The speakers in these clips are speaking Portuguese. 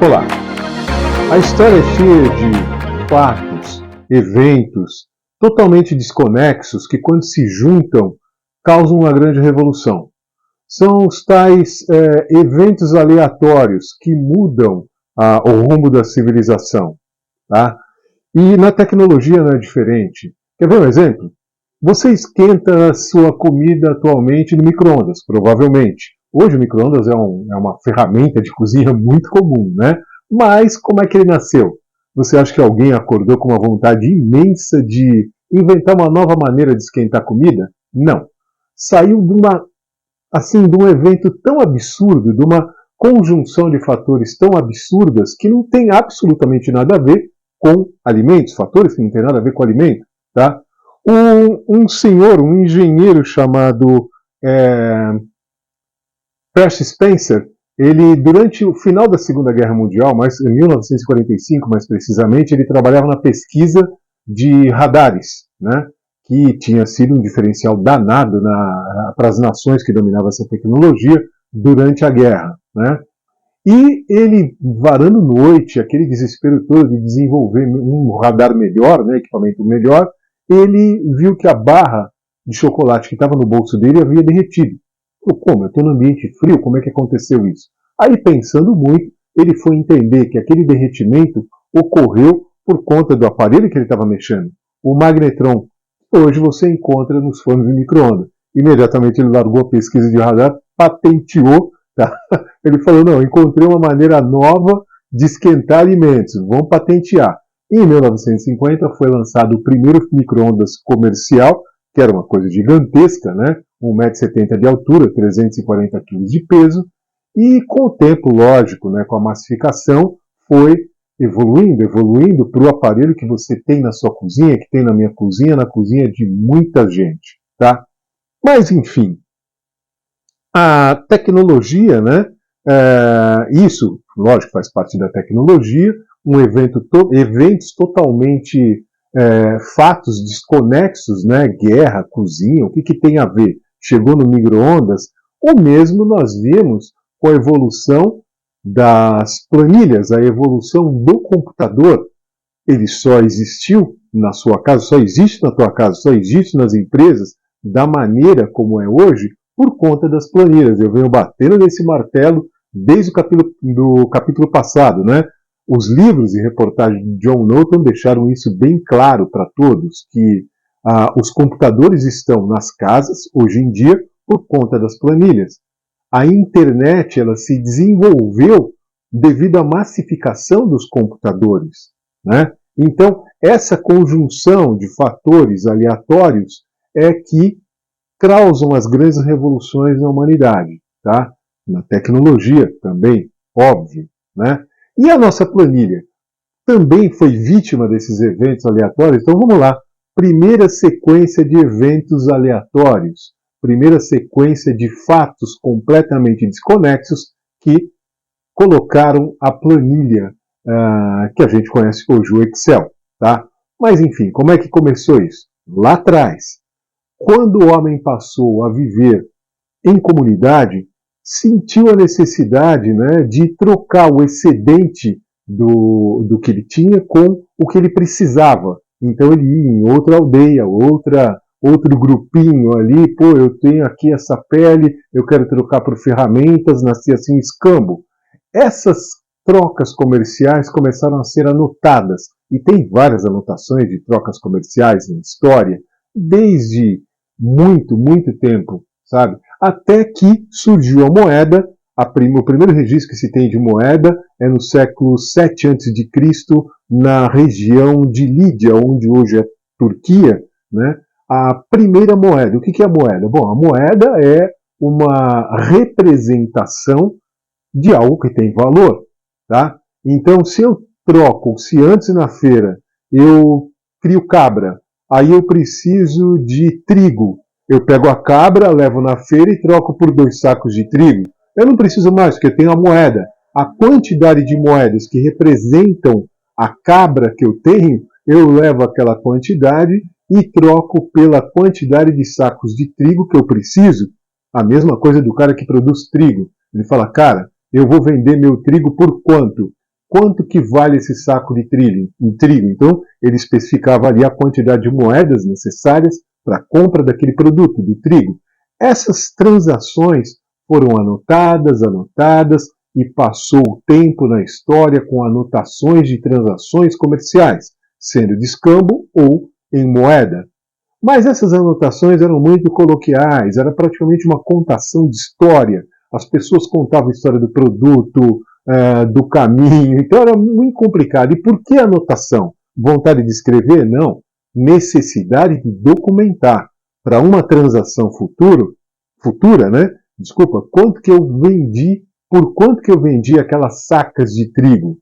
Olá! A história é cheia de fatos, eventos totalmente desconexos que, quando se juntam, causam uma grande revolução. São os tais eventos aleatórios que mudam o rumo da civilização. Tá? E na tecnologia não é diferente. Quer ver um exemplo? Você esquenta a sua comida atualmente no micro-ondas, provavelmente. Hoje o micro-ondas é uma ferramenta de cozinha muito comum, né? Mas como é que ele nasceu? Você acha que alguém acordou com uma vontade imensa de inventar uma nova maneira de esquentar comida? Não. Saiu de um evento tão absurdo, de uma conjunção de fatores tão absurdas que não tem absolutamente nada a ver com alimentos, fatores que não tem nada a ver com alimento, tá? Um senhor, um engenheiro chamado Percy Spencer, ele, durante o final da Segunda Guerra Mundial, mas em 1945 mais precisamente, ele trabalhava na pesquisa de radares, né, que tinha sido um diferencial danado para as nações que dominavam essa tecnologia durante a guerra, né. E ele, varando noite, aquele desespero todo de desenvolver um radar melhor, né, equipamento melhor, ele viu que a barra de chocolate que estava no bolso dele havia derretido. Como? Eu estou no ambiente frio, como é que aconteceu isso? Aí, pensando muito, ele foi entender que aquele derretimento ocorreu por conta do aparelho que ele estava mexendo, o magnetron. Hoje você encontra nos fornos de micro-ondas. Imediatamente ele largou a pesquisa de radar, patenteou, tá? Ele falou, não, encontrei uma maneira nova de esquentar alimentos, vamos patentear. Em 1950 foi lançado o primeiro micro-ondas comercial, que era uma coisa gigantesca, né? 1,70 m de altura, 340 kg de peso, e com o tempo, lógico, né, com a massificação, foi evoluindo para o aparelho que você tem na sua cozinha, que tem na minha cozinha, na cozinha de muita gente, tá? Mas, enfim, a tecnologia, né, isso, lógico, faz parte da tecnologia, eventos totalmente fatos desconexos, né, guerra, cozinha, o que tem a ver? Chegou no micro-ondas, o mesmo nós vimos com a evolução das planilhas, a evolução do computador. Ele só existiu na sua casa, só existe na tua casa, só existe nas empresas da maneira como é hoje por conta das planilhas. Eu venho batendo nesse martelo desde o capítulo passado, né? Os livros e reportagens de John Knowlton deixaram isso bem claro para todos, que os computadores estão nas casas, hoje em dia, por conta das planilhas. A internet ela se desenvolveu devido à massificação dos computadores, né? Então, essa conjunção de fatores aleatórios é que causam as grandes revoluções na humanidade, tá? Na tecnologia também, óbvio, né? E a nossa planilha também foi vítima desses eventos aleatórios? Então vamos lá. Primeira sequência de eventos aleatórios. Primeira sequência de fatos completamente desconexos que colocaram a planilha que a gente conhece hoje, o Excel. Tá? Mas enfim, como é que começou isso? Lá atrás, quando o homem passou a viver em comunidade, sentiu a necessidade, né, de trocar o excedente do que ele tinha com o que ele precisava. Então ele ia em outra aldeia, outro grupinho ali, pô, eu tenho aqui essa pele, eu quero trocar por ferramentas, nascia assim um escambo. Essas trocas comerciais começaram a ser anotadas, e tem várias anotações de trocas comerciais na história, desde muito, muito tempo, sabe? Até que surgiu a moeda. O primeiro registro que se tem de moeda é no século 7 a.C., na região de Lídia, onde hoje é Turquia, né? A primeira moeda. O que é a moeda? Bom, a moeda é uma representação de algo que tem valor, tá? Então, se eu troco, se antes na feira eu crio cabra, aí eu preciso de trigo, eu pego a cabra, levo na feira e troco por 2 sacos de trigo. Eu não preciso mais, porque eu tenho a moeda. A quantidade de moedas que representam a cabra que eu tenho, eu levo aquela quantidade e troco pela quantidade de sacos de trigo que eu preciso. A mesma coisa do cara que produz trigo. Ele fala, cara, eu vou vender meu trigo por quanto? quanto que vale esse saco de trigo? Então, ele especificava ali a quantidade de moedas necessárias para a compra daquele produto, do trigo. Essas transações foram anotadas, e passou o tempo na história com anotações de transações comerciais, sendo de escambo ou em moeda. Mas essas anotações eram muito coloquiais, era praticamente uma contação de história. As pessoas contavam a história do produto, do caminho, então era muito complicado. E por que anotação? Vontade de escrever? Não. Necessidade de documentar. Para uma transação futura, né? Desculpa, por quanto que eu vendi aquelas sacas de trigo?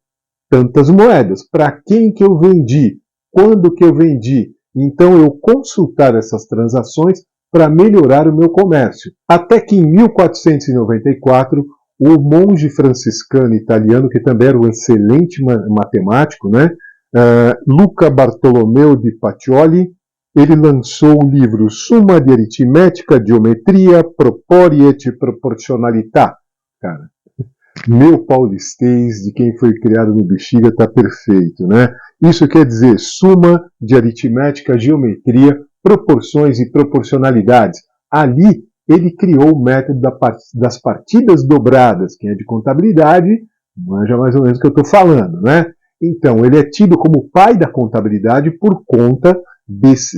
Tantas moedas. Para quem que eu vendi? Quando que eu vendi? Então eu consultar essas transações para melhorar o meu comércio. Até que em 1494, o monge franciscano italiano, que também era um excelente matemático, né, Luca Bartolomeo di Pacioli, ele lançou o livro Summa di Aritmetica, Geometria, Propori et Proporcionalità. Cara, meu paulistês de quem foi criado no Bexiga está perfeito, né? Isso quer dizer suma de aritmética, geometria, proporções e proporcionalidades. Ali ele criou o método das partidas dobradas. Quem é de contabilidade manja mais ou menos o que eu estou falando, né? Então, ele é tido como o pai da contabilidade por conta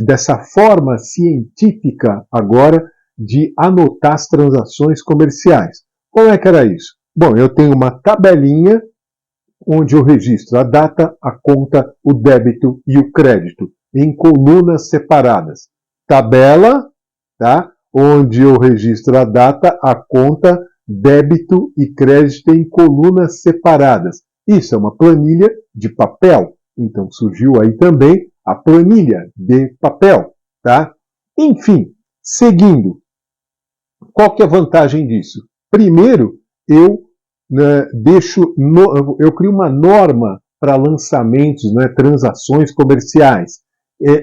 dessa forma científica agora de anotar as transações comerciais. Como é que era isso? Bom, eu tenho uma tabelinha onde eu registro a data, a conta, o débito e o crédito em colunas separadas. Tabela, tá? Onde eu registro a data, a conta, débito e crédito em colunas separadas. Isso é uma planilha de papel. Então surgiu aí também a planilha de papel, tá? Enfim, seguindo, qual que é a vantagem disso? Primeiro, eu crio uma norma para lançamentos, né, transações comerciais.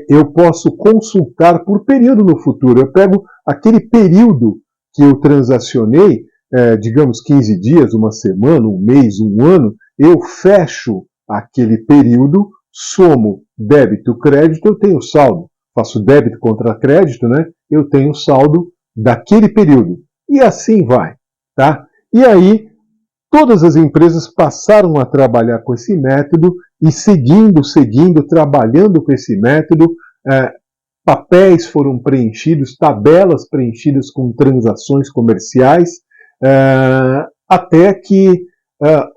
Eu posso consultar por período no futuro. Eu pego aquele período que eu transacionei, digamos 15 dias, uma semana, um mês, um ano, eu fecho aquele período, somo débito, crédito, eu tenho saldo. Faço débito contra crédito, né? Eu tenho saldo daquele período. E assim vai, tá? E aí, todas as empresas passaram a trabalhar com esse método e seguindo, trabalhando com esse método, papéis foram preenchidos, tabelas preenchidas com transações comerciais, até que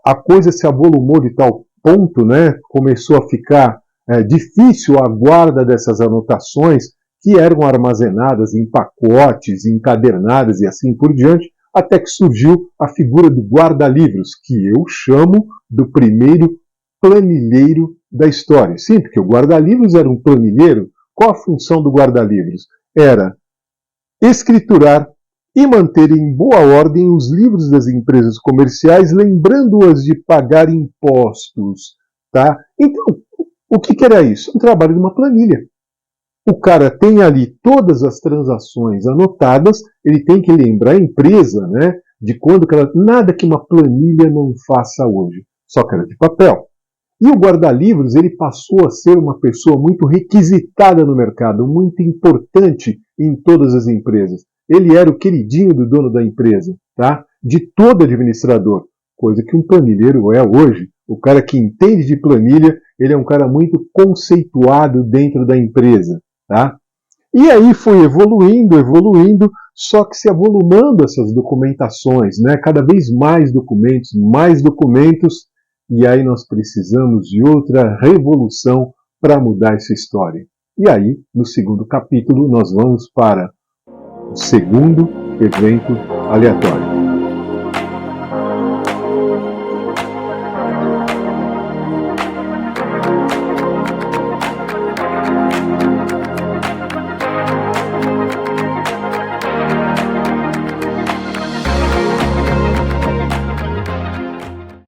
a coisa se avolumou de tal ponto, né, começou a ficar difícil a guarda dessas anotações que eram armazenadas em pacotes, encadernadas e assim por diante, até que surgiu a figura do guarda-livros, que eu chamo do primeiro planilheiro da história. Sim, porque o guarda-livros era um planilheiro. Qual a função do guarda-livros? Era escriturar e manter em boa ordem os livros das empresas comerciais, lembrando-as de pagar impostos. Tá? Então, o que era isso? Um trabalho de uma planilha. O cara tem ali todas as transações anotadas, ele tem que lembrar a empresa, né, de quando que ela... Nada que uma planilha não faça hoje, só que era de papel. E o guarda-livros, ele passou a ser uma pessoa muito requisitada no mercado, muito importante em todas as empresas. Ele era o queridinho do dono da empresa, tá? De todo administrador, coisa que um planilheiro é hoje. O cara que entende de planilha, ele é um cara muito conceituado dentro da empresa, tá? E aí foi evoluindo, só que se avolumando essas documentações, né? Cada vez mais documentos, e aí nós precisamos de outra revolução para mudar essa história. E aí, no segundo capítulo, nós vamos para o segundo evento aleatório.